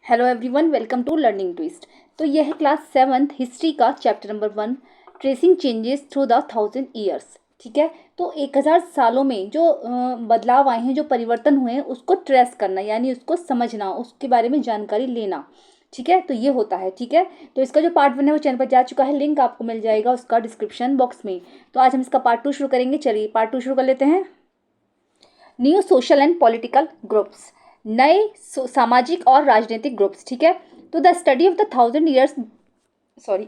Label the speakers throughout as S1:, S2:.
S1: Hello everyone, welcome to learning twist. तो यह है क्लास 7th हिस्ट्री का chapter number 1, tracing changes through the 1000 years. ठीक है, तो 1000 सालों में जो बदलाव आए हैं, जो परिवर्तन हुए हैं, उसको ट्रेस करना यानी उसको समझना, उसके बारे में जानकारी लेना। ठीक है, तो ये होता है। ठीक है, तो इसका जो पार्ट 1 है वो चैनल पर जा चुका है, लिंक आपको मिल जाएगा उसका डिस्क्रिप्शन बॉक्स में। तो आज हम इसका पार्ट 2 शुरू करेंगे। चलिए पार्ट 2 शुरू कर लेते हैं। New social and political groups, नए सामाजिक और राजनीतिक ग्रुप्स। ठीक है, तो the study of the 1000 years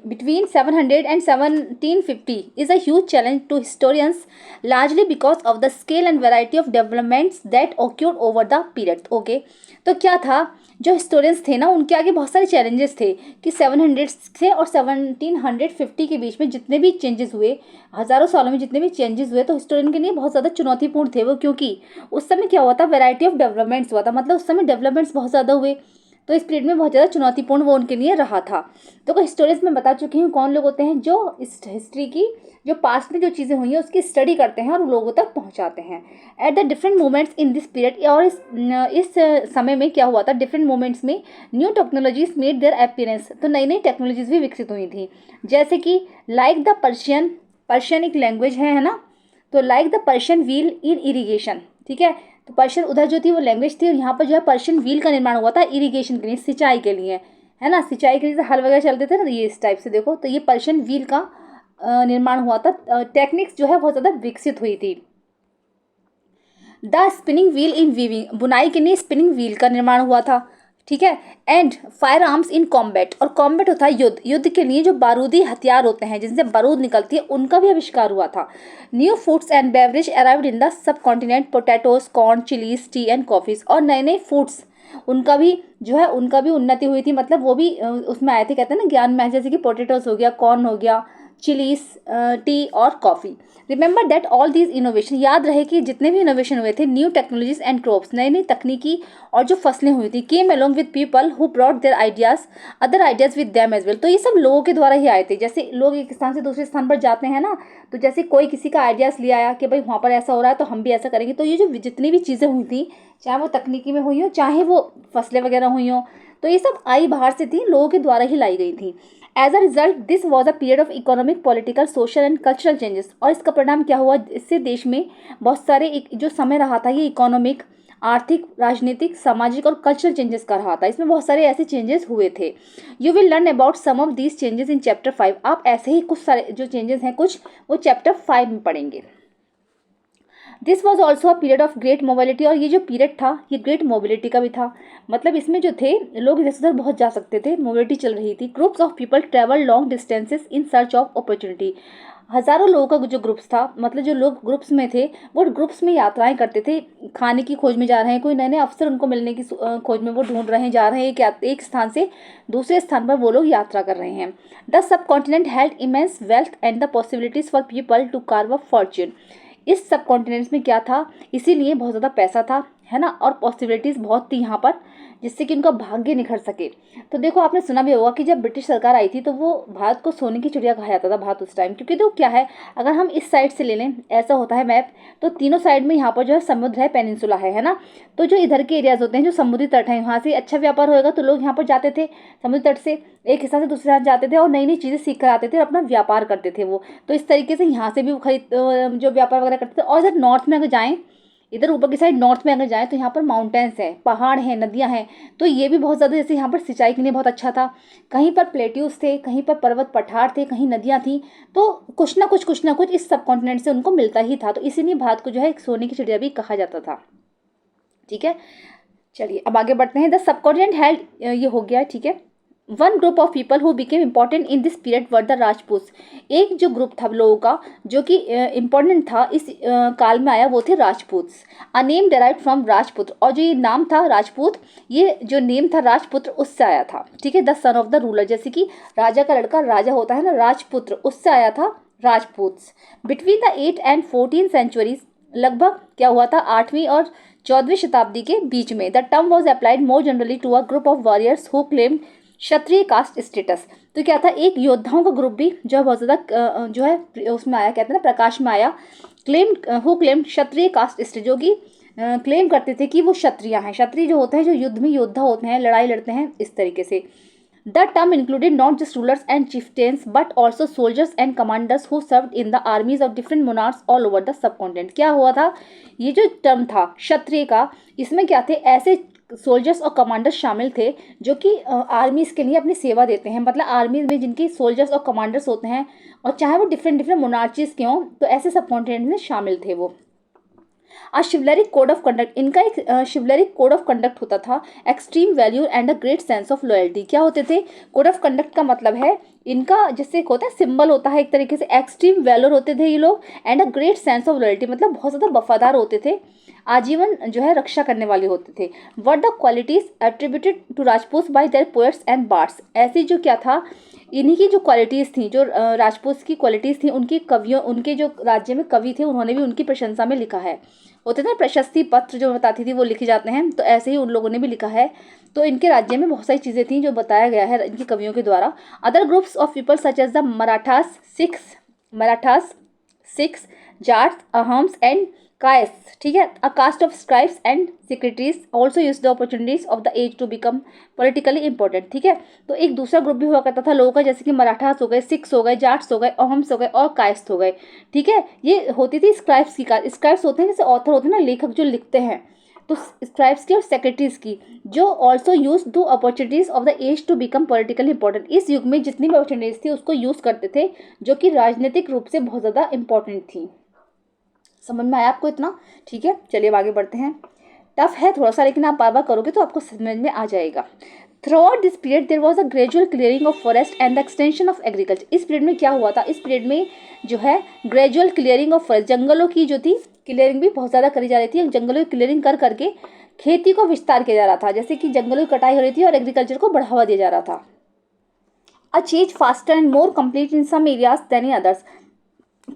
S1: between 700 and 1750 is a huge challenge to historians, largely because of the scale and variety of developments that occurred over the period. Okay, तो क्या था, जो हिस्टोरियंस थे ना, उनके आगे बहुत सारे चैलेंजेस थे कि 700 से और 1750 के बीच में जितने भी चेंजेस हुए, हज़ारों सालों में जितने भी चेंजेस हुए, तो हिस्टोरियन के लिए बहुत ज़्यादा चुनौतीपूर्ण थे वो। क्योंकि उस समय क्या हुआ था, वैरायटी ऑफ डेवलपमेंट्स हुआ था, मतलब उस समय डेवलपमेंट्स बहुत ज़्यादा हुए, तो इस पीरियड में बहुत ज़्यादा चुनौतीपूर्ण वो उनके लिए रहा था। तो हिस्टोरियंस में बता चुकी हूँ कौन लोग होते हैं, जो इस हिस्ट्री की, जो पास्ट में जो चीज़ें हुई हैं उसकी स्टडी करते हैं और लोगों तक पहुँचाते हैं। At the different moments in this period, और इस समय में क्या हुआ था, डिफरेंट मोमेंट्स में new technologies made their appearance, तो नई नई टेक्नोलॉजीज भी विकसित हुई थी। जैसे कि लाइक द पर्शियन एक लैंग्वेज है ना, तो like the Persian wheel in irrigation. ठीक है, तो पर्शियन उधर जो थी वो लैंग्वेज थी, और यहाँ पर जो है पर्शियन व्हील का निर्माण हुआ था इरीगेशन के लिए, सिंचाई के लिए, है ना। सिंचाई के लिए हल वगैरह चलते थे ना, ये इस टाइप से देखो, तो ये पर्शियन व्हील का निर्माण हुआ था। टेक्निक्स जो है बहुत ज़्यादा विकसित हुई थी। The spinning wheel in weaving, बुनाई के लिए स्पिनिंग व्हील का निर्माण हुआ था। ठीक है, and fire arms in combat, और कॉम्बैट होता है युद्ध, युद्ध के लिए जो बारूदी हथियार होते हैं जिनसे बारूद निकलती है, उनका भी आविष्कार हुआ था। New foods and beverage arrived in the sub continent, potatoes, corn, chillies, T and coffees, और नए नए फूड्स उनका भी जो है, उनका भी उन्नति हुई थी, मतलब वो भी उसमें आए थे, कहते हैं ना ज्ञान में, जैसे कि पोटैटोज हो गया, कॉर्न हो गया, चिलीज, टी और coffee. Remember that all these innovation, याद रहे कि जितने भी इनोवेशन हुए थे, न्यू टेक्नोलॉजीज एंड क्रॉप्स, नई नई तकनीकी और जो फसलें हुई थी, came along with people who brought their ideas other ideas with them as well, तो ये सब लोगों के द्वारा ही आए थे। जैसे लोग एक स्थान से दूसरे स्थान पर जाते हैं ना, तो जैसे कोई किसी का आइडियाज ले आया कि भाई वहाँ पर ऐसा हो रहा है तो हम भी ऐसा करेंगे, तो ये जो जितनी भी चीज़ें हुई थी, चाहे वो तकनीकी में हुई हो, चाहे वो फसलें वगैरह हुई हो, तो ये सब आई बाहर से थी, लोगों के द्वारा ही लाई गई थी। As a result this was a period of economic, political, social and cultural changes, और इसका परिणाम क्या हुआ, इससे देश में बहुत सारे जो समय रहा था, ये इकोनॉमिक, आर्थिक, राजनीतिक, सामाजिक और कल्चरल चेंजेस का रहा था। इसमें बहुत सारे ऐसे चेंजेस हुए थे। You will learn about some of these changes in chapter 5, आप ऐसे ही कुछ सारे जो चेंजेस हैं कुछ, वो चैप्टर 5 में पढ़ेंगे। This was also a period of great mobility, और ये जो पीरियड था ये ग्रेट मोबिलिटी का भी था, मतलब इसमें जो थे लोग इधर से उधर बहुत जा सकते थे, मोबिलिटी चल रही थी। Groups of people travel long distances in search of opportunity, हज़ारों लोगों का जो ग्रुप्स था, मतलब जो लोग ग्रुप्स में थे वो ग्रुप्स में यात्राएं करते थे, खाने की खोज में जा रहे हैं, कोई नए नए अवसर उनको मिलने की खोज में वो ढूंढ रहे हैं, जा रहे हैं एक स्थान से दूसरे स्थान पर वो लोग यात्रा कर रहे हैं। The subcontinent held immense wealth and the possibilities for people to carve a fortune, इस सब कॉन्टिनेंट्स में क्या था, इसीलिए बहुत ज़्यादा पैसा था, है ना, और पॉसिबिलिटीज़ बहुत थी यहाँ पर, जिससे कि उनका भाग्य निखर सके। तो देखो, आपने सुना भी होगा कि जब ब्रिटिश सरकार आई थी तो वो भारत को सोने की चिड़िया कहा जाता था भारत उस टाइम, क्योंकि तो क्या है, अगर हम इस साइड से ले लें, ऐसा होता है मैप, तो तीनों साइड में यहाँ पर जो है समुद्र है, पेनिनसुला है ना, तो जो इधर के एरियाज होते हैं, जो समुद्री तट है, वहाँ से अच्छा व्यापार होएगा तो लोग यहाँ पर जाते थे, समुद्री तट से एक हिस्सा से दूसरे हाथ जाते थे और नई नई चीज़ें सीख कर आते थे और अपना व्यापार करते थे वो। तो इस तरीके से यहाँ से भी वो खरीद जो व्यापार वगैरह करते थे। और इधर नॉर्थ में अगर जाएँ, इधर ऊपर की साइड नॉर्थ में अगर जाएँ, तो यहाँ पर माउंटेन्स हैं, पहाड़ हैं, नदियाँ हैं, तो ये भी बहुत ज़्यादा, जैसे यहाँ पर सिंचाई के लिए बहुत अच्छा था, कहीं पर प्लेट्यूज थे, कहीं पर पर्वत पठार थे, कहीं नदियाँ थी, तो कुछ ना कुछ इस सब कॉन्टिनेंट से उनको मिलता ही था, तो इसीलिए भारत को जो है एक सोने की चिड़िया भी कहा जाता था। ठीक है, चलिए अब आगे बढ़ते हैं। द सब कॉन्टिनेंट हेल्ड, ये हो गया। ठीक है, one group of people who became important in this period were the Rajput, एक जो ग्रुप था लोगों का जो कि इम्पोर्टेंट था इस काल में आया, वो थे Rajput. A name derived from राजपुत्र, और जो ये नाम था राजपूत, ये जो नेम था राजपुत्र, उससे आया था। ठीक है, the son of the ruler, जैसे कि राजा का लड़का राजा होता है ना, राजपुत्र, उससे आया था Rajput. Between the 8 and 14 centuries, लगभग क्या हुआ था, 8वीं और 14वीं शताब्दी के बीच में, the term was applied more generally to a group of warriors who claim kshatriya caste status. तो क्या था, एक योद्धाओं का ग्रुप भी जो है बहुत ज़्यादा जो है उसमें आया, कहते हैं ना, प्रकाश में आया, who claim kshatriya caste status, जो कि क्लेम करते थे कि वो क्षत्रिय हैं। क्षत्रिय जो होते हैं, जो युद्ध में योद्धा होते हैं, लड़ाई लड़ते हैं, इस तरीके से। The term included not just rulers and chieftains but also soldiers and commanders who served in the armies of different monarchs all over the subcontinent. क्या हुआ था, ये जो टर्म था क्षत्रिय का, इसमें क्या थे, ऐसे सोल्जर्स और कमांडर्स शामिल थे जो कि आर्मीज़ के लिए अपनी सेवा देते हैं। मतलब आर्मीज़ में जिनकी सोल्जर्स और कमांडर्स होते हैं, और चाहे वो डिफरेंट डिफरेंट मोनार्चीज़ के हों, तो ऐसे सब कॉन्टिनेंट में शामिल थे वो। शिवलरिक कोड ऑफ कंडक्ट, इनका एक शिवलरिक कोड ऑफ कंडक्ट होता था। Extreme value and a great sense of loyalty. क्या होते थे, कोड ऑफ कंडक्ट का मतलब है इनका, जैसे एक होता है सिंबल होता है एक तरीके से, एक्सट्रीम वैल्यूर होते थे ये लोग, and a great sense of loyalty, मतलब बहुत ज़्यादा वफादार होते थे, आजीवन जो है रक्षा करने वाले होते थे। What the qualities attributed to Rajput by their poets and bards. ऐसी जो क्या था, इन्हीं की जो क्वालिटीज़ थी, जो राजपूत की क्वालिटीज़ थी, उनकी कवियों, उनके जो राज्य में कवि थे, उन्होंने भी उनकी प्रशंसा में लिखा है। होते थे प्रशस्ति पत्र जो बताती थी वो लिखे जाते हैं, तो ऐसे ही उन लोगों ने भी लिखा है। तो इनके राज्य में बहुत सारी चीज़ें थी जो बताया गया है इनकी कवियों के द्वारा। Other groups of people such as the Marathas, Sikhs, Jats, Ahoms and Kayasthas, ठीक है, a caste of scribes and secretaries also use the opportunities of the age to become politically important. ठीक है, तो एक दूसरा ग्रुप भी हुआ करता था लोगों का, जैसे कि मराठास हो गए, सिख्स हो गए, जाट्स हो गए, अहम्स हो गए और कायस्थ हो गए। ठीक है, ये होती थी स्क्राइब्स की। स्क्राइब्स होते हैं जैसे ऑथर होते हैं ना, लेखक जो लिखते हैं, तो स्क्राइब्स की और सेक्रेटरीज की, जो also use the opportunities of the age to become politically important. इस युग में जितनी भी अपॉर्चुनिटीज थी उसको यूज करते थे, जो कि राजनीतिक रूप से बहुत ज़्यादा इंपॉर्टेंट थी। समझ में आया आपको इतना? ठीक है, चलिए अब आगे बढ़ते हैं। टफ है थोड़ा सा, लेकिन आप बार बार करोगे तो आपको समझ में आ जाएगा। Throughout this period there was a gradual clearing of forest and the extension of agriculture. इस पीरियड में क्या हुआ था, इस पीरियड में जो है ग्रेजुअल क्लियरिंग ऑफ फॉरेस्ट, जंगलों की जो थी क्लियरिंग भी बहुत ज़्यादा करी जा रही थी। जंगलों की क्लियरिंग कर करके खेती को विस्तार किया जा रहा था, जैसे कि जंगलों की कटाई हो रही थी और एग्रीकल्चर को बढ़ावा दिया जा रहा था। A change faster and more complete in some areas than in others.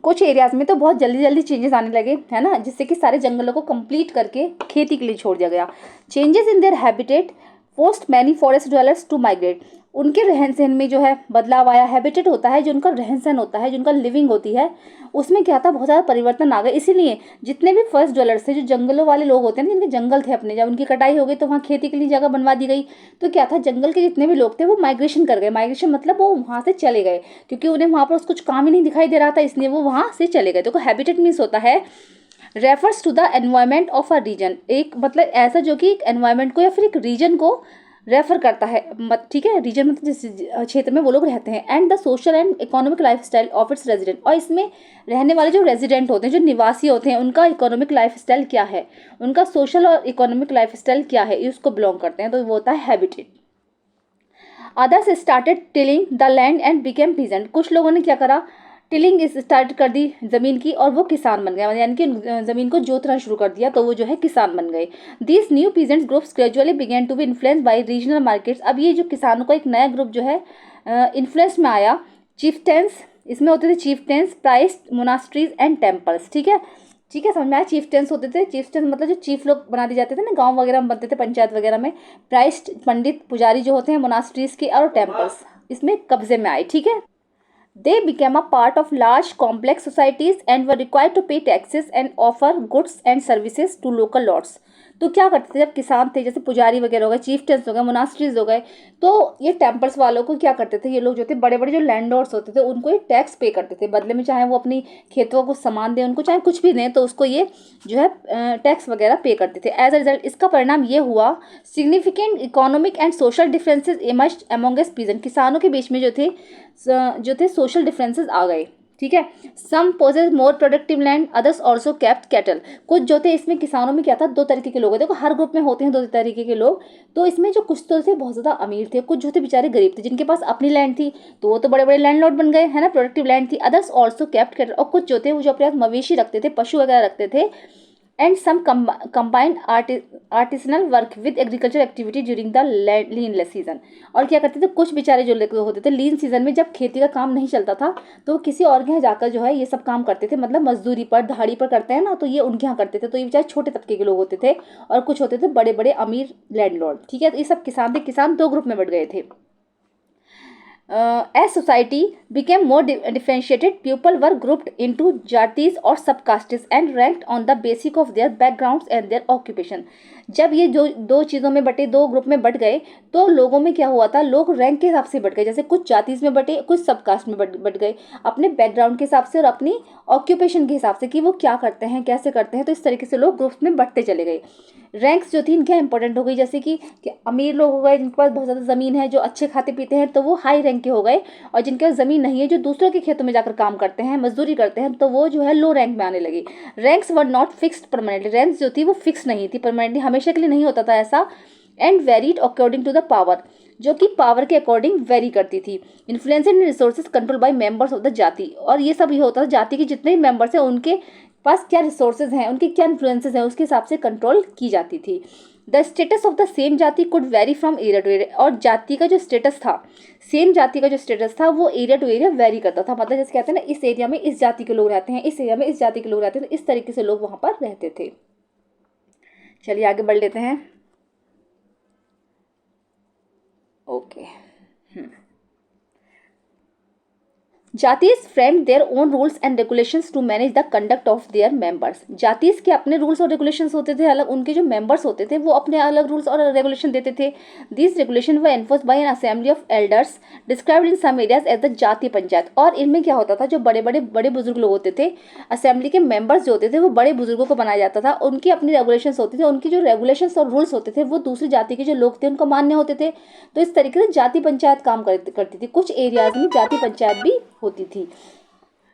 S1: कुछ एरियाज में तो बहुत जल्दी जल्दी चेंजेस आने लगे, है ना, जिससे कि सारे जंगलों को कंप्लीट करके खेती के लिए छोड़ दिया गया। Changes in their habitat forced many forest dwellers to migrate. उनके रहन सहन में जो है बदलाव आया। हैबिटेट होता है जो उनका रहन सहन होता है, जो उनका लिविंग होती है, उसमें क्या था, बहुत ज़्यादा परिवर्तन आ गए। इसीलिए जितने भी फॉरेस्ट ड्वेलर्स थे, जो जंगलों वाले लोग होते हैं ना, जिनके जंगल थे अपने, जब उनकी कटाई हो गई तो वहाँ खेती के लिए जगह बनवा दी गई। तो क्या था, जंगल के जितने भी लोग थे वो माइग्रेशन कर गए। माइग्रेशन मतलब वो वहाँ से चले गए, क्योंकि उन्हें वहाँ पर कुछ काम ही नहीं दिखाई दे रहा था, इसलिए वो वहाँ से चले गए। तो हैबिटेट मीन्स होता है refers to the environment of a region. एक मतलब ऐसा जो कि एक एनवायरमेंट को या फिर एक रीजन को रेफर करता है। ठीक है, रीजन मतलब जिस क्षेत्र में वो लोग रहते हैं। And the social and economic life style of its resident. और इसमें रहने वाले जो रेजिडेंट होते हैं, जो निवासी होते हैं, उनका इकोनॉमिक लाइफ स्टाइल क्या है, उनका सोशल और इकोनॉमिक लाइफ स्टाइल क्या है, ये उसको बिलोंग करते हैं, तो वो होता है habitat. Others started tilling the land and became peasant. कुछ लोगों ने क्या करा, टिलिंग स्टार्ट कर दी ज़मीन की और वो किसान बन गए, यानी कि ज़मीन को जोतना शुरू कर दिया, तो वो जो है किसान बन गए। This new peasant groups gradually began to be influence by regional markets. अब ये जो किसानों का एक नया ग्रुप जो है इन्फ्लुएंस में आया। चीफ्टेंस, इसमें होते थे चीफ्टेंस, प्राइस्ट, मोनास्ट्रीज एंड टेम्पल्स। ठीक है, ठीक है, समझ में आया। चीफ्टेंस होते थे, चीफ्टेंस मतलब जो चीफ लोग बना दिए जाते थे ना, गांव वगैरह में बनते थे, पंचायत वगैरह में। प्राइस्ट, पंडित, पुजारी जो होते हैं, मोनास्ट्रीज के, और टेम्पल्स इसमें कब्जे में आए। ठीक है, they became a part of large complex societies and were required to pay taxes and offer goods and services to local lords। तो क्या करते थे, जब किसान थे, जैसे पुजारी वगैरह हो गए, चीफ्टेंस हो गए, मोनास्ट्रीज हो गए, तो ये टेम्पल्स वालों को क्या करते थे, ये लोग जो थे बड़े बड़े जो लैंडलॉर्ड्स होते थे, उनको ये टैक्स पे करते थे बदले में। चाहे वो अपनी खेतों को सामान दें उनको, चाहे कुछ भी दें, तो उसको ये जो है टैक्स वगैरह पे करते थे। एज अ रिजल्ट इसका परिणाम ये हुआ, significant economic and social differences emerged amongst peasant. किसानों के बीच में जो थे सोशल डिफरेंसेस आ गए। ठीक है, some possess more productive land, others also kept cattle. कुछ जो थे इसमें किसानों में क्या था, दो तरीके के लोग थे। देखो हर ग्रुप में होते हैं दो तरीके के लोग, तो इसमें जो कुछ तो थे बहुत ज़्यादा अमीर थे, कुछ जो थे बेचारे गरीब थे, जिनके पास अपनी लैंड थी तो वो तो बड़े बड़े लैंडलॉर्ड बन गए, है ना, प्रोडक्टिव लैंड थी। अदर्स ऑल्सो कैप्ट कैटल, और कुछ जो थे वो जो अपने पास मवेशी रखते थे, पशु वगैरह रखते थे। And some combined artisanal work with agriculture activity during the lean season. और क्या करते थे, कुछ बेचारे जो होते थे लीन सीजन में, जब खेती का काम नहीं चलता था, तो किसी और के यहाँ जाकर जो है ये सब काम करते थे, मतलब मजदूरी पर, दिहाड़ी पर करते हैं ना, तो ये उनके यहाँ करते थे। तो ये बेचारे छोटे तबके के लोग होते थे, और कुछ होते थे बड़े बड़े अमीर लैंडलॉर्ड। ठीक है, तो ये सब किसान थे। किसान दो ग्रुप में बढ़ गए थे। as society became more differentiated, people were grouped into jatis or subcastes and ranked on the basis of their backgrounds and their occupation. जब ये जो दो चीज़ों में बटे, दो ग्रुप में बट गए, तो लोगों में क्या हुआ था, लोग रैंक के हिसाब से बट गए। जैसे कुछ जातीज में बटे, कुछ सबकास्ट में बट गए, अपने बैकग्राउंड के हिसाब से और अपनी ऑक्यूपेशन के हिसाब से कि वो क्या करते हैं, कैसे करते हैं। तो इस तरीके से लोग ग्रुप्स में बटते चले गए। रैंक्स जो थी इनके इंपॉर्टेंट हो गई, जैसे कि अमीर लोग हो गए जिनके पास बहुत ज़्यादा ज़मीन है, जो अच्छे खाते पीते हैं, तो वो हाई रैंक के हो गए। और जिनके पास ज़मीन नहीं है, जो दूसरों के खेतों में जाकर काम करते हैं, मजदूरी करते हैं, तो वो जो है लो रैंक में आने लगी। Ranks were not fixed permanently, ranks जो थी वो फिक्स नहीं थी, परमानेंटली हमेशा के लिए नहीं होता था ऐसा। And varied according to the power, जो कि पावर के अकॉर्डिंग वेरी करती थी। Influence and resources control by members of the jati, और ये सब ये होता था जाति के जितने भी मेंबर्स हैं उनके पास क्या रिसोर्सेज हैं, उनके क्या इन्फ्लुएंसेस हैं, उसके हिसाब से कंट्रोल की जाती थी। The status of the same जाति could vary from area to area, और जाति का जो स्टेटस था, सेम जाति का जो स्टेटस था वो एरिया टू एरिया वेरी करता था। मतलब जैसे कहते हैं ना, इस एरिया में इस जाति के लोग रहते हैं, इस एरिया में इस जाति के लोग रहते हैं, तो इस तरीके से लोग वहाँ पर रहते थे। चलिए आगे बढ़ लेते हैं। Okay, jatis frame their own rules and regulations to manage the conduct of their members. Jatis के अपने रूल्स और रेगुलेशंस होते थे अलग, उनके जो मेंबर्स होते थे वो अपने अलग रूल्स और रेगुलेशन देते थे। This regulation were enforced by an assembly of elders described in some areas as the jati panchayat. और इनमें क्या होता था, जो बड़े बुजुर्ग लोग होते थे, असेंबली के मेंबर्स जो होते थे वो बड़े बुजुर्गों को बनाया जाता था। उनकी अपनी रेगुलेशंस होती थी, उनकी जो रेगुलेशंस और रूल्स होते थे वो दूसरी जाति के जो लोग थे उनको मान्य होते थे। तो इस तरीके से जाति पंचायत काम करती थी। कुछ एरियाज में जाति पंचायत भी होती थी।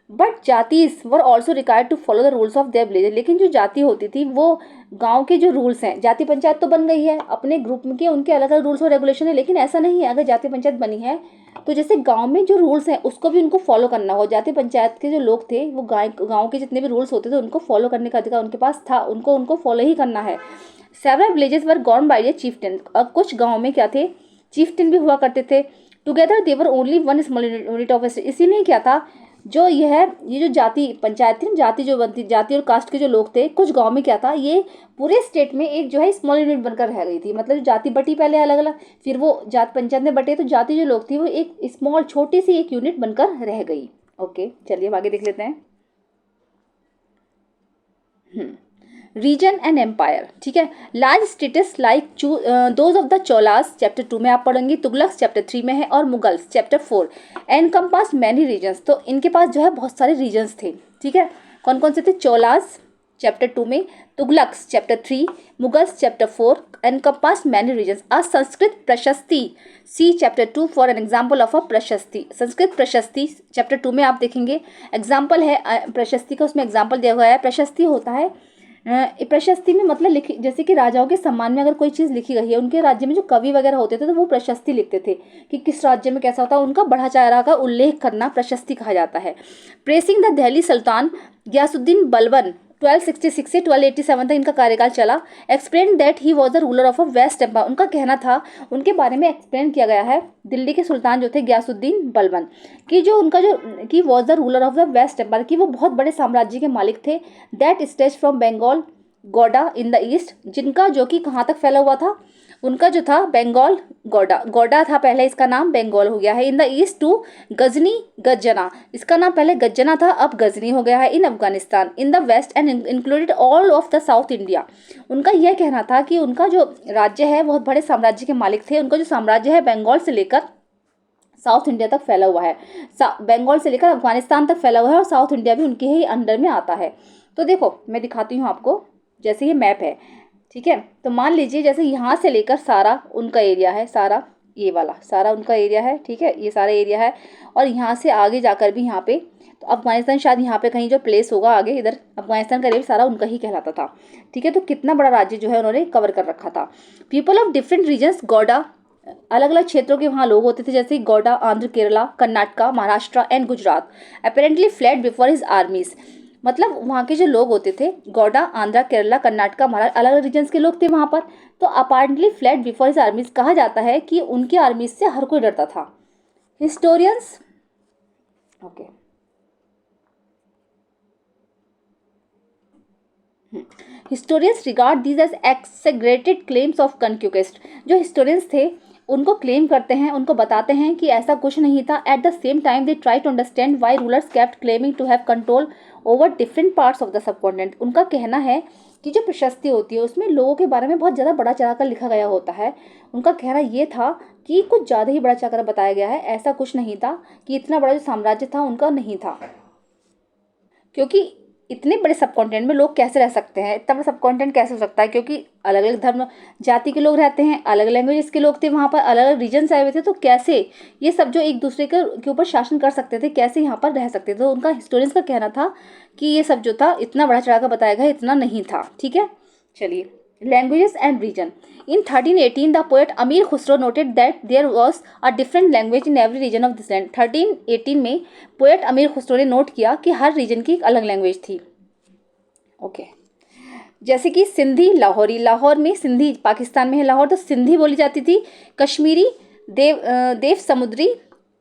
S1: But jatis were also required to follow the rules of their village, लेकिन जो जाति होती थी वो गांव के जो रूल्स हैं, जाति पंचायत तो बन गई है अपने ग्रुप में के, उनके अलग अलग रूल्स और रेगुलेशन है, लेकिन ऐसा नहीं है अगर जाति पंचायत बनी है तो जैसे गांव में जो रूल्स हैं उसको भी उनको फॉलो करना हो। जाति पंचायत के जो लोग थे वो गांव के जितने भी रूल्स होते थे उनको फॉलो करने का अधिकार उनके पास था, उनको फॉलो ही करना है। Several villages were govern by A Chieftain, और कुछ गाँव में क्या थे, चीफटेन भी हुआ करते थे। Together they were only one small unit of, इसीलिए क्या था, जो ये जो जाति पंचायत थी, जाति जो बनती, जाति और कास्ट के जो लोग थे, कुछ गांव में क्या था, ये पूरे स्टेट में एक जो है स्मॉल यूनिट बनकर रह गई थी। मतलब जाति बटी पहले अलग अलग, फिर वो जात पंचायत में बटे, तो जाति जो लोग थी वो एक स्मॉल छोटी सी एक यूनिट बनकर रह गई। ओके, चलिए आगे देख लेते हैं। रीजन एंड एम्पायर, ठीक है। Large status like those of the Cholas chapter 2 में आप पढ़ेंगे, तुगलक्स चैप्टर 3 में है, और Mughals chapter 4। Encompass many regions, तो इनके पास जो है बहुत सारे रीजन्स थे, ठीक है। कौन कौन से थे, चोलास चैप्टर 2 में, Tughluqs chapter 3, Mughals chapter 4, encompass many regions. A Sanskrit prashasti, see chapter 2 for an example of a prashasti. Sanskrit प्रशस्ति चैप्टर 2 में आप देखेंगे, एग्जाम्पल है प्रशस्ति का, उसमें एग्जाम्पल दिया हुआ है। प्रशस्ति होता है, प्रशस्ति में मतलब लिखी, जैसे कि राजाओं के सम्मान में अगर कोई चीज़ लिखी गई है, उनके राज्य में जो कवि वगैरह होते थे तो वो प्रशस्ति लिखते थे कि किस राज्य में कैसा होता है, उनका बढ़ा चढ़ा का उल्लेख करना प्रशस्ति कहा जाता है। Praising the Delhi sultan Ghiyasuddin Balban 1266 से 1287 तक इनका कार्यकाल चला। Explain that he was the ruler of a vast empire, उनका कहना था, उनके बारे में एक्सप्लेन किया गया है, दिल्ली के सुल्तान जो थे गयासुद्दीन बलबन कि जो उनका जो कि was the ruler of the vast empire, कि वो बहुत बड़े साम्राज्य के मालिक थे। दैट स्टेज फ्रॉम बंगाल गोडा इन द ईस्ट, जिनका जो कि कहाँ तक फैला हुआ था, उनका जो था बंगाल गोडा था पहले, इसका नाम बंगाल हो गया है। In the east to Ghazni Ghazna, इसका नाम पहले गजना था अब गजनी हो गया है। In Afghanistan in the west and included all of the south India, उनका यह कहना था कि उनका जो राज्य है बहुत बड़े साम्राज्य के मालिक थे, उनका जो साम्राज्य है बंगाल से लेकर साउथ इंडिया तक फैला हुआ है, बंगाल से लेकर अफगानिस्तान तक फैला हुआ है, और साउथ इंडिया भी उनके ही अंडर में आता है। तो देखो मैं दिखाती हूँ आपको, जैसे ये मैप है, ठीक है। तो मान लीजिए जैसे यहाँ से लेकर सारा उनका एरिया है, सारा ये वाला सारा उनका एरिया है, ठीक है, ये सारा एरिया है, और यहाँ से आगे जाकर भी यहाँ पे, तो अफगानिस्तान शायद यहाँ पे कहीं जो प्लेस होगा आगे, इधर अफगानिस्तान का एरिया सारा उनका ही कहलाता था, ठीक है। तो कितना बड़ा राज्य जो है उन्होंने कवर कर रखा था। People of different regions Gauda, अलग अलग क्षेत्रों के वहाँ लोग होते थे, जैसे Gauda Andhra Kerala Karnataka Maharashtra and Gujarat. Apparently fled before his armies, मतलब वहाँ के जो लोग होते थे गौडा आंध्रा केरला कर्नाटका महाराष्ट्र अलग अलग रीजन्स के लोग थे वहाँ पर, तो अपारेंटली फ्लैड बिफोर हिज आर्मीज, कहा जाता है कि उनकी आर्मीज से हर कोई डरता था। Historians, okay, historians regard these as exaggerated claims of conquest, जो हिस्टोरियंस थे उनको क्लेम करते हैं, उनको बताते हैं कि ऐसा कुछ नहीं था। At the same time they try to understand why rulers kept claiming to have control over different parts of the subcontinent. उनका कहना है कि जो प्रशस्ति होती है उसमें लोगों के बारे में बहुत ज़्यादा बड़ा चढ़ा कर लिखा गया होता है। उनका कहना ये था कि कुछ ज़्यादा ही बड़ा चढ़ा कर बताया गया है, ऐसा कुछ नहीं था कि इतना बड़ा जो साम्राज्य था उनका नहीं था। क्योंकि इतने बड़े सबकॉन्टिनेंट में लोग कैसे रह सकते हैं, इतना बड़ा सबकॉन्टिनेंट कैसे हो सकता है, क्योंकि अलग अलग धर्म जाति के लोग रहते हैं, अलग लैंग्वेजेस के लोग थे वहाँ पर, अलग अलग रीजन से आए हुए थे, तो कैसे ये सब जो एक दूसरे के ऊपर शासन कर सकते थे, कैसे यहाँ पर रह सकते थे। तो उनका हिस्टोरियंस का कहना था कि ये सब जो था इतना बड़ा चढ़ा कर बताया गया, इतना नहीं था। ठीक है, चलिए languages and region. In 1318, the poet Amir Khusro noted that there was a different language in every region of this land. 1318 में पोएट अमीर खुसरो ने नोट किया कि हर रीजन की एक अलग लैंग्वेज थी। ओके, जैसे कि सिंधी लाहौरी, लाहौर में सिंधी, पाकिस्तान में है लाहौर तो सिंधी बोली जाती थी। कश्मीरी देव समुद्री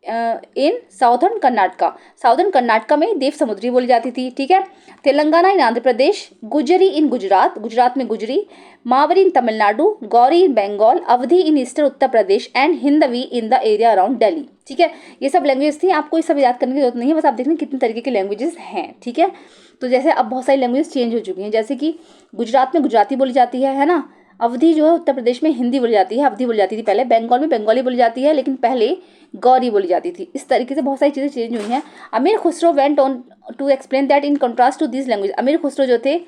S1: इन साउथर्न कर्नाटका, साउथर्न कर्नाटका में देव समुद्री बोली जाती थी। ठीक है, तेलंगाना इन आंध्र प्रदेश, गुजरी इन गुजरात, गुजरात में Gujari, Mawari in Tamil Nadu, Gauri in Bengal, Awadhi in eastern Uttar Pradesh and Hindavi in the area around Delhi. ठीक है, ये सब लैंग्वेज थी, आपको ये सब याद करने की जरूरत नहीं है, बस आप देख लें कितने तरीके के लैंग्वेजेस हैं। ठीक है, तो जैसे अब बहुत सारी लैंग्वेज चेंज हो चुकी हैं, जैसे कि गुजरात में गुजराती बोली जाती है ना। अवधी जो है उत्तर प्रदेश में हिंदी बोली जाती है, अवधी बोली जाती थी पहले। बंगाल में बंगाली बोली जाती है, लेकिन पहले गौरी बोली जाती थी। इस तरीके से बहुत सारी चीज़ें चेंज हुई हैं। Amir Khusrau went on to explain that in contrast to this language, Amir Khusrau जो थे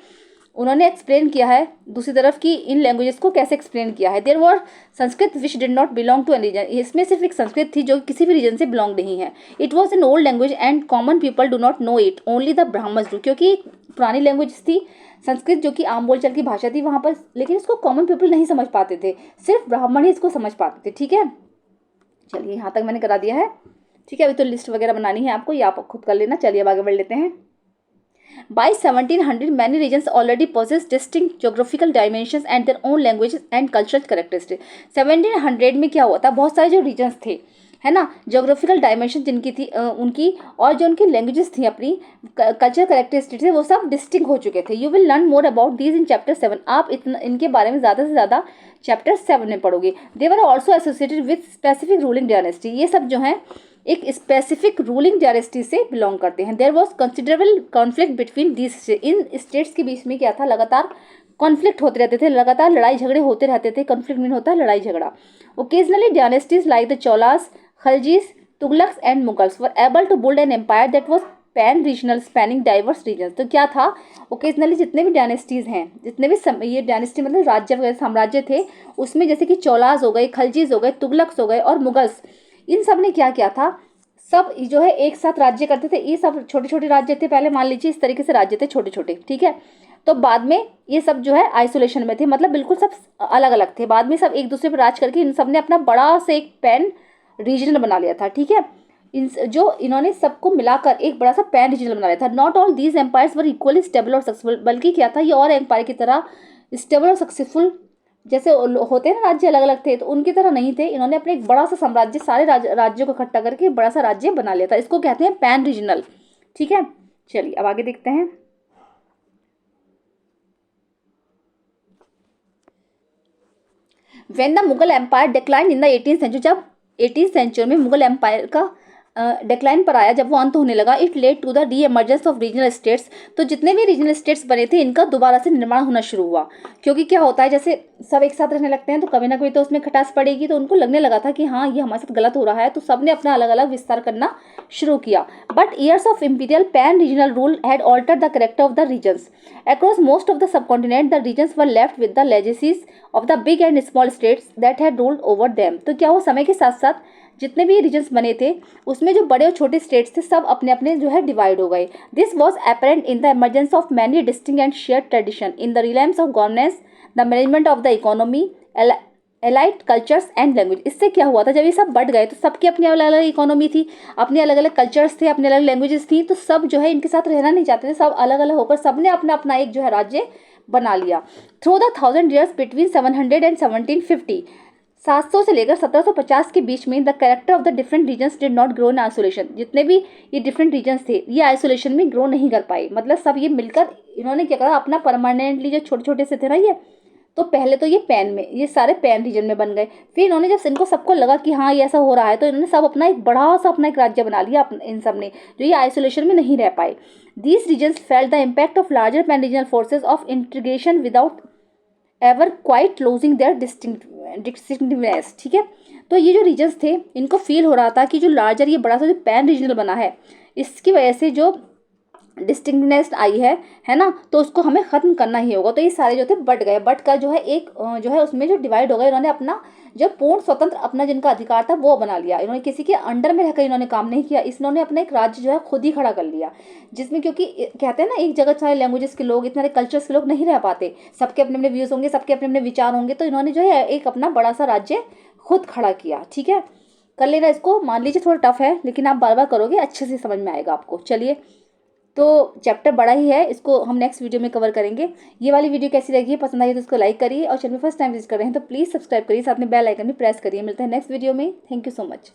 S1: उन्होंने एक्सप्लेन किया है दूसरी तरफ कि इन लैंग्वेजेस को कैसे एक्सप्लेन किया है। There were Sanskrit which did not belong to any region, इसमें सिर्फ एक संस्कृत थी जो किसी भी रीजन से बिलोंग नहीं है। It was an old language and common people do not know it, only the Brahmans do, क्योंकि पुरानी लैंग्वेज थी संस्कृत जो कि आम बोलचाल की भाषा थी वहाँ पर, लेकिन इसको कॉमन पीपल नहीं समझ पाते थे, सिर्फ ब्राह्मण ही इसको समझ पाते थे। ठीक है, चलिए यहाँ तक मैंने करा दिया है। ठीक है, अभी तो लिस्ट वगैरह बनानी है आपको, ये आप खुद कर लेना। चलिए अब आगे बढ़ लेते हैं। By 1700, many regions already possess distinct geographical dimensions and their own languages and cultural characteristics. 1700 में क्या हुआ था, बहुत सारे जो रीजन्स थे है ना, जोग्राफिकल डायमेंशन जिनकी थी उनकी, और जो उनकी लैंग्वेजेस थी, अपनी कल्चर करेक्टरिस्टिक्स थे, वो सब डिस्टिंक्ट हो चुके थे। You will learn more about these in chapter 7, आप इनके बारे में ज़्यादा से ज़्यादा चैप्टर 7 में पढ़ोगे। They were also associated with specific ruling dynasty, ये सब जो है एक स्पेसिफिक रूलिंग डायनेस्टी से बिलोंग करते हैं। There was considerable conflict between these, इन स्टेट्स के बीच में क्या था, लगातार कॉन्फ्लिक्ट होते रहते थे, लगातार लड़ाई झगड़े होते रहते थे। कॉन्फ्लिक्ट मीन होता है लड़ाई झगड़ा। Occasionally dynasties like the Cholas, Khaljis, Tughluqs and Mughals were able to build an empire that was pan regional spanning diverse region. तो क्या था, ओकेजनली जितने भी डायनेस्टीज हैं, जितने भी ये डायनेस्टी मतलब राज्य वगैरह साम्राज्य थे, उसमें जैसे कि चोलास हो गए, खलजीज हो गए, तुगलक्स हो गए और मुगल्स, इन सब ने क्या किया था, सब जो है एक साथ राज्य करते थे। ये सब छोटे छोटे राज्य थे पहले, मान लीजिए इस तरीके से राज्य थे छोटे छोटे। ठीक है, तो बाद में ये सब जो है आइसोलेशन में थे, मतलब बिल्कुल सब अलग अलग थे। बाद में सब एक दूसरे पर राज करके इन सब ने अपना बड़ा से एक पैन रीजनल बना लिया था। ठीक है, इन्होंने सबको मिलाकर एक बड़ा सा पैन रीजनल बना लिया था। Not all these empires were equally stable और सक्सेसफुल, बल्कि क्या था, ये और एम्पायर की तरह स्टेबल और सक्सेसफुल जैसे होते हैं ना राज्य अलग अलग थे, तो उनकी तरह नहीं थे। इन्होंने अपने एक बड़ा सा साम्राज्य, सारे राज्यों को इकट्ठा करके बड़ा सा राज्य बना लिया था, इसको कहते हैं पैन रीजनल। ठीक है, चलिए अब आगे देखते हैं। When the Mughal empire decline in the 18th century, जब 18th सेंचुरी में मुगल एम्पायर का डिक्लाइन पर आया, जब वो अंत होने लगा, इट लेड टू द री एमर्जेंस ऑफ रीजनल स्टेट्स, तो जितने भी रीजनल स्टेट्स बने थे इनका दोबारा से निर्माण होना शुरू हुआ। क्योंकि क्या होता है, जैसे सब एक साथ रहने लगते हैं तो कभी ना कभी तो उसमें खटास पड़ेगी, तो उनको लगने लगा था कि हाँ ये हमारे साथ गलत हो रहा है, तो सब ने अपना अलग अलग विस्तार करना शुरू किया। But years of imperial pan regional rule had altered the character of the regions across most of the subcontinent, the regions were left with the legacies of the big and small states that had ruled over them. तो क्या वो समय के साथ साथ जितने भी regions बने थे उसमें जो बड़े और छोटे स्टेट्स थे सब अपने अपने जो है डिवाइड हो गए। This was apparent in the emergence of many distinct and shared tradition in the reliance of governance, the management of the economy, elite cultures and language. इससे क्या हुआ था, जब ये सब बढ़ गए तो सबकी अपनी अलग अलग इकोनॉमी थी, अपने अलग अलग कल्चर्स थे, अपने अलग लैंग्वेजेस थी, तो सब जो है इनके साथ रहना नहीं चाहते थे, सब अलग अलग होकर सब ने अपना अपना एक जो है राज्य बना लिया। Through the 1000 years between 700 and 1750, 700 से लेकर 1750 के बीच में the character of the different regions did not grow in isolation. जितने भी ये डिफरेंट रीजन्स थे ये आइसोलेशन में ग्रो नहीं कर पाए, मतलब सब ये मिलकर इन्होंने क्या करा, अपना परमानेंटली जो छोटे छोटे से थे ना ये तो पहले तो ये सारे पैन रीजन में बन गए। फिर इन्होंने जब इनको सबको लगा कि हाँ ये ऐसा हो रहा है, तो इन्होंने सब अपना एक बड़ा सा अपना एक राज्य बना लिया इन सब ने, जो ये आइसोलेशन में नहीं रह पाए। These regions felt the impact of larger pan regional forces of integration without ever quite losing their distinctiveness. ठीक है, तो ये जो रीजन्स थे इनको फील हो रहा था कि जो लार्जर ये बड़ा सा जो पैन रीजनल बना है, इसकी वजह से जो डिस्टिंक्टनेस आई है ना, तो उसको हमें ख़त्म करना ही होगा। तो ये सारे जो थे बट गए, बट का जो है एक जो है उसमें जो डिवाइड हो गया, इन्होंने अपना जो पूर्ण स्वतंत्र अपना जिनका अधिकार था वो बना लिया। इन्होंने किसी के अंडर में रहकर इन्होंने काम नहीं किया, इन्होंने अपना एक राज्य जो है खुद ही खड़ा कर लिया, जिसमें क्योंकि कहते हैं ना एक जगह सारे लैंग्वेजेस के लोग, इतने कल्चर्स के लोग नहीं रह पाते, सबके अपने अपने व्यूज़ होंगे, सबके अपने अपने विचार होंगे, तो इन्होंने जो है एक अपना बड़ा सा राज्य खुद खड़ा किया। ठीक है, कर लेना इसको, मान लीजिए थोड़ा टफ है लेकिन आप बार बार करोगे अच्छे से समझ में आएगा आपको। चलिए, तो चैप्टर बड़ा ही है, इसको हम नेक्स्ट वीडियो में कवर करेंगे। ये वाली वीडियो कैसी लगी है, पसंद आई तो इसको लाइक करिए, और चैनल में फर्स्ट टाइम विजिट कर रहे हैं तो प्लीज़ सब्सक्राइब करिए, साथ में बेल आइकन भी प्रेस करिए। मिलते हैं नेक्स्ट वीडियो में। Thank you so much.